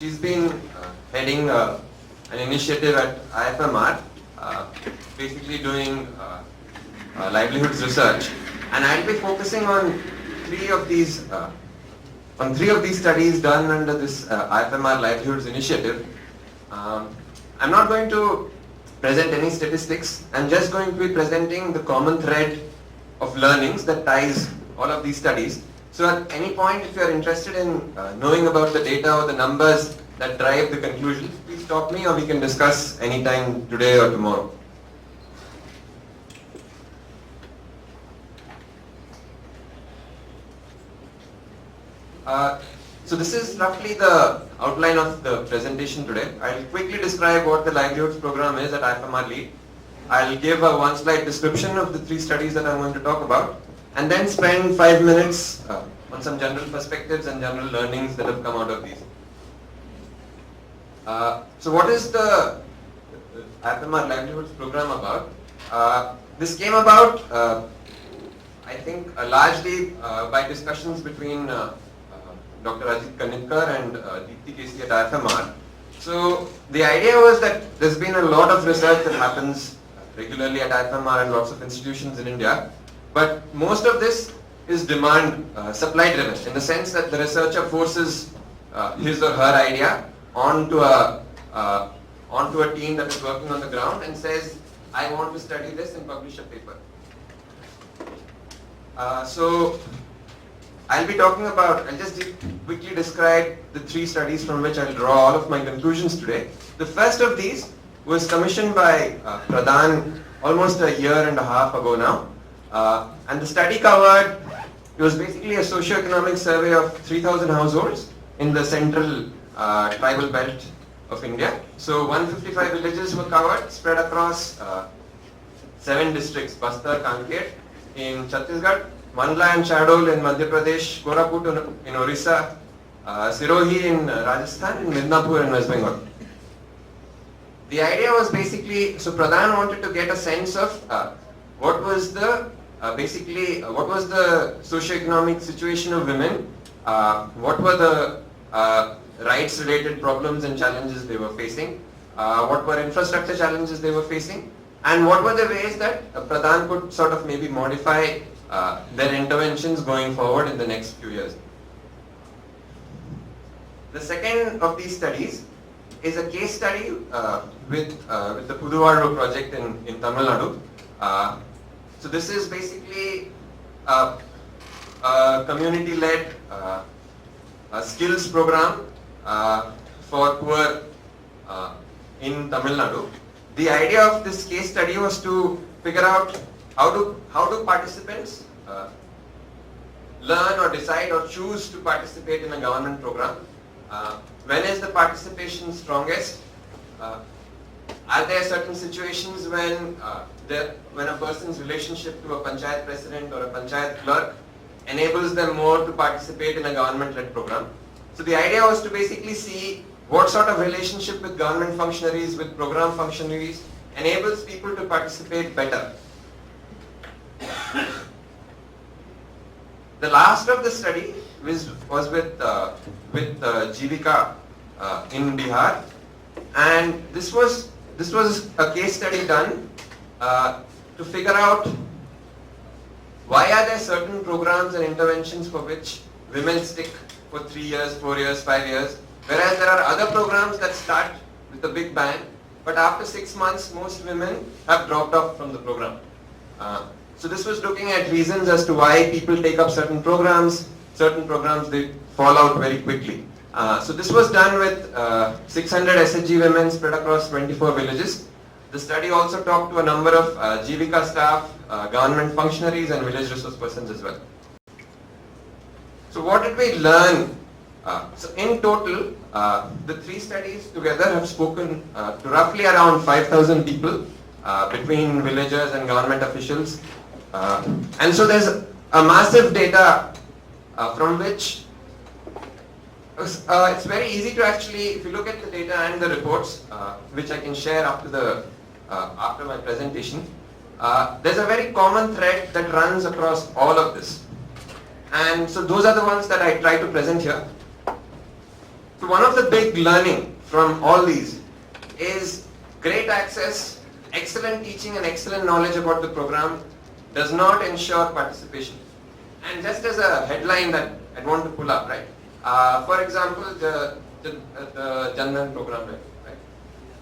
She's been heading an initiative at IFMR, basically doing livelihoods research, and I'll be focusing on three of these studies done under this IFMR livelihoods initiative. I'm not going to present any statistics. I'm just going to be presenting the common thread of learnings that ties all of these studies. So at any point, if you are interested in knowing about the data or the numbers that drive the conclusions, please stop me, or we can discuss anytime today or tomorrow. So this is roughly the outline of the presentation today. I'll quickly describe what the livelihoods program is at IFMR LEAD. I'll give a one-slide description of the three studies that I'm going to talk about, and then spend 5 minutes on some general perspectives and general learnings that have come out of these. So what is the IFMR livelihoods program about? This came about, I think, largely by discussions between Dr. Ajit Kanitkar and Deepthi Kesi at IFMR. So the idea was that there's been a lot of research that happens regularly at IFMR and lots of institutions in India, but most of this is demand supply driven, in the sense that the researcher forces his or her idea onto a team that is working on the ground and says, I want to study this and publish a paper. So I'll just quickly describe the three studies from which I'll draw all of my conclusions today. The first of these was commissioned by Pradhan almost a year and a half ago now. And the study covered, it was basically a socio-economic survey of 3,000 households in the central tribal belt of India. So 155 villages were covered, spread across 7 districts: Bastar, Kanker in Chhattisgarh, Mandla and Shahdol in Madhya Pradesh, Koraput in Orissa, Sirohi in Rajasthan, and Midnapur in West Bengal. The idea was basically, so Pradhan wanted to get a sense of what was the socio-economic situation of women, what were the rights-related problems and challenges they were facing, what were infrastructure challenges they were facing, and what were the ways that Pradhan could sort of maybe modify their interventions going forward in the next few years. The second of these studies is a case study with the Puduvarru project in Tamil Nadu. So this is basically a community-led skills program for poor in Tamil Nadu. The idea of this case study was to figure out how do participants learn or decide or choose to participate in a government program. When is the participation strongest? Are there certain situations when a person's relationship to a panchayat president or a panchayat clerk enables them more to participate in a government-led program? So the idea was to basically see what sort of relationship with government functionaries, with program functionaries, enables people to participate better. The last of the study was with Jivika in Bihar, and this was a case study done to figure out why are there certain programs and interventions for which women stick for 3 years, 4 years, 5 years, whereas there are other programs that start with a big bang, but after 6 months most women have dropped off from the program. So this was looking at reasons as to why people take up certain programs they fall out very quickly. So this was done with 600 SHG women spread across 24 villages. The study also talked to a number of Jivika staff, government functionaries and village resource persons as well. So what did we learn? So in total, the three studies together have spoken to roughly around 5,000 people between villagers and government officials. And so there's a massive data from which it's very easy to actually, if you look at the data and the reports, which I can share after my presentation, there's a very common thread that runs across all of this. And so those are the ones that I try to present here. So one of the big learning from all these is great access, excellent teaching and excellent knowledge about the program does not ensure participation. And just as a headline that I want to pull up, right? For example, the Jan Dhan program, right?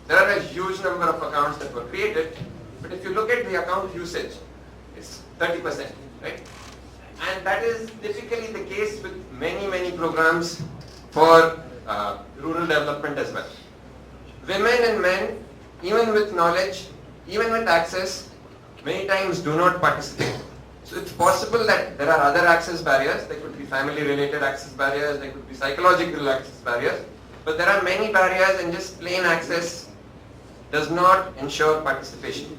There are a huge number of accounts that were created, but if you look at the account usage, it's 30%, right? And that is typically the case with many programs for rural development as well. Women and men, even with knowledge, even with access, many times do not participate. So it's possible that there are other access barriers. There could be family-related access barriers, there could be psychological access barriers, but there are many barriers, and just plain access does not ensure participation.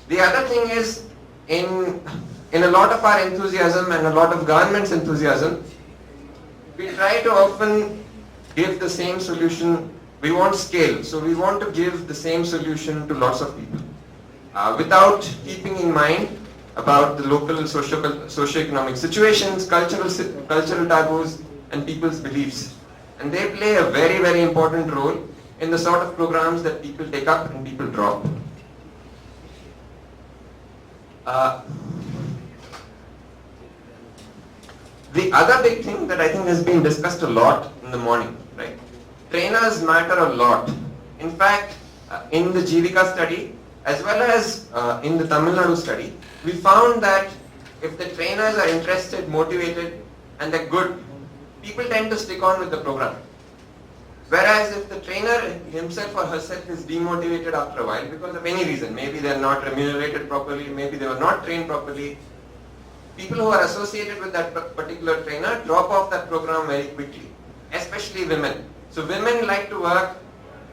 The other thing is, in a lot of our enthusiasm and a lot of government's enthusiasm, we try to often give the same solution. We want scale, so we want to give the same solution to lots of people without keeping in mind about the local socio-economic situations, cultural taboos, and people's beliefs. And they play a very important role in the sort of programs that people take up and people drop. The other big thing that I think has been discussed a lot in the morning, right? Trainers matter a lot. In fact, in the Jivika study, as well as in the Tamil Nadu study, we found that if the trainers are interested, motivated, and they're good, people tend to stick on with the program. Whereas if the trainer himself or herself is demotivated after a while because of any reason, maybe they're not remunerated properly, maybe they were not trained properly, people who are associated with that particular trainer drop off that program very quickly, especially women. So women like to work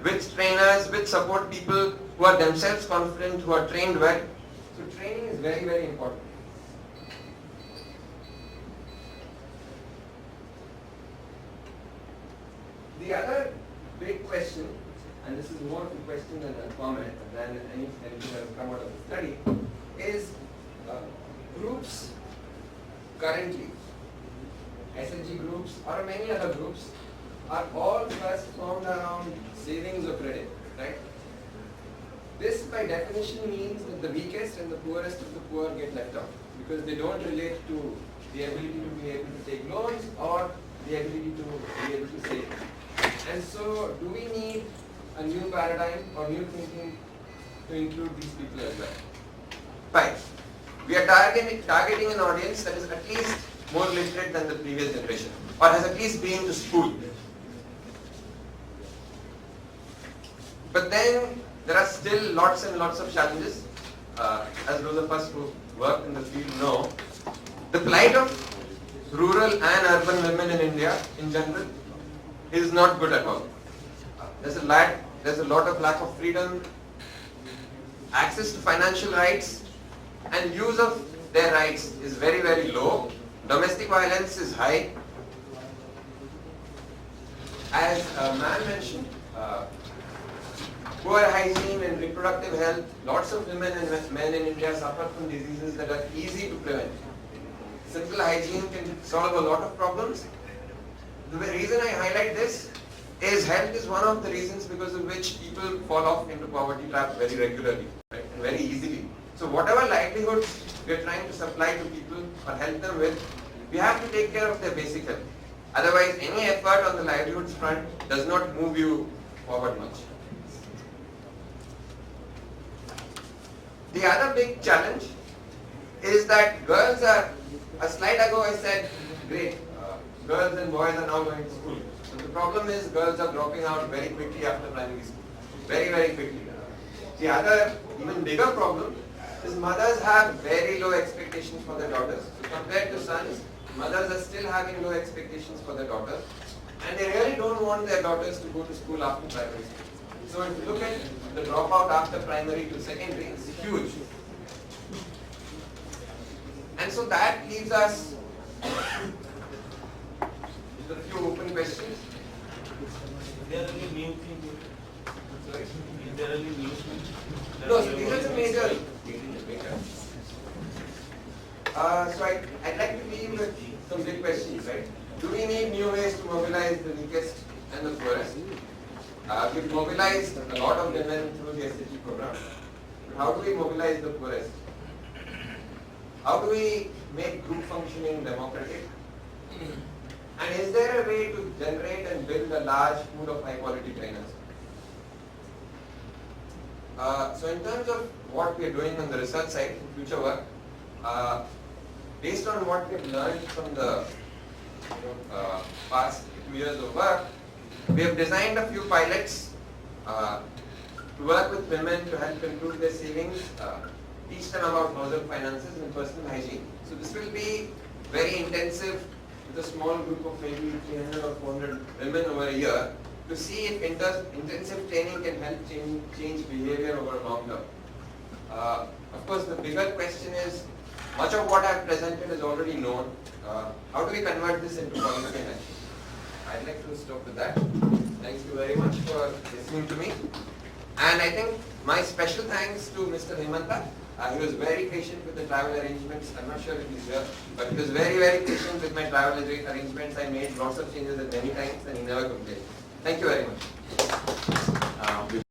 with trainers, with support people who are themselves confident, who are trained well. So training is very important. The other big question, and this is more of a question than a comment than anything that has come out of the study, is groups currently, SLG groups or many other groups, are all first formed around savings of credit, right? This by definition means that the weakest and the poorest of the poor get left out because they don't relate to the ability to be able to take loans or the ability to be able to save. And so, do we need a new paradigm or new thinking to include these people as well? Fine. We are targeting an audience that is at least more literate than the previous generation or has at least been to school. But then there are still lots and lots of challenges. As those of us who work in the field know, the plight of rural and urban women in India in general is not good at all. There's a lot of lack of freedom, access to financial rights, and use of their rights is very low. Domestic violence is high. As Man mentioned, poor hygiene and reproductive health, lots of women and men in India suffer from diseases that are easy to prevent. Simple hygiene can solve a lot of problems. The reason I highlight this is health is one of the reasons because of which people fall off into poverty trap very regularly, right? And very easily. So whatever livelihoods we are trying to supply to people or help them with, we have to take care of their basic health. Otherwise, any effort on the livelihoods front does not move you forward much. The other big challenge is that girls are, a slide ago I said, great, girls and boys are now going to school. So the problem is girls are dropping out very quickly after primary school. Very quickly. The other, even bigger problem is mothers have very low expectations for their daughters. So compared to sons, mothers are still having low expectations for their daughters. And they really don't want their daughters to go to school after primary school. So if you look at the dropout after primary to secondary, it's huge. And so that leaves us with a few open questions. Is there any new thing? Sorry? Is there any new thing? No, so these are the major. So I'd like to leave with some big questions, right? Do we need new ways to mobilize the weakest and the poorest. We've mobilized a lot of women through the SHG program. How do we mobilize the poorest? How do we make group functioning democratic? And is there a way to generate and build a large pool of high quality trainers? So in terms of what we are doing on the research side in future work, based on what we have learned from the past 2 years of work, we have designed a few pilots to work with women to help improve their savings, teach them about household finances and personal hygiene. So this will be very intensive with a small group of maybe 300 or 400 women over a year to see if intensive training can help change behavior over a long term. Of course, the bigger question is, much of what I have presented is already known. How do we convert this into policy and action? I'd like to stop with that. Thank you very much for listening to me. And I think my special thanks to Mr. Hemanta. He was very patient with the travel arrangements. I'm not sure if he's here, but he was very, very patient with my travel arrangements. I made lots of changes at many times and he never complained. Thank you very much.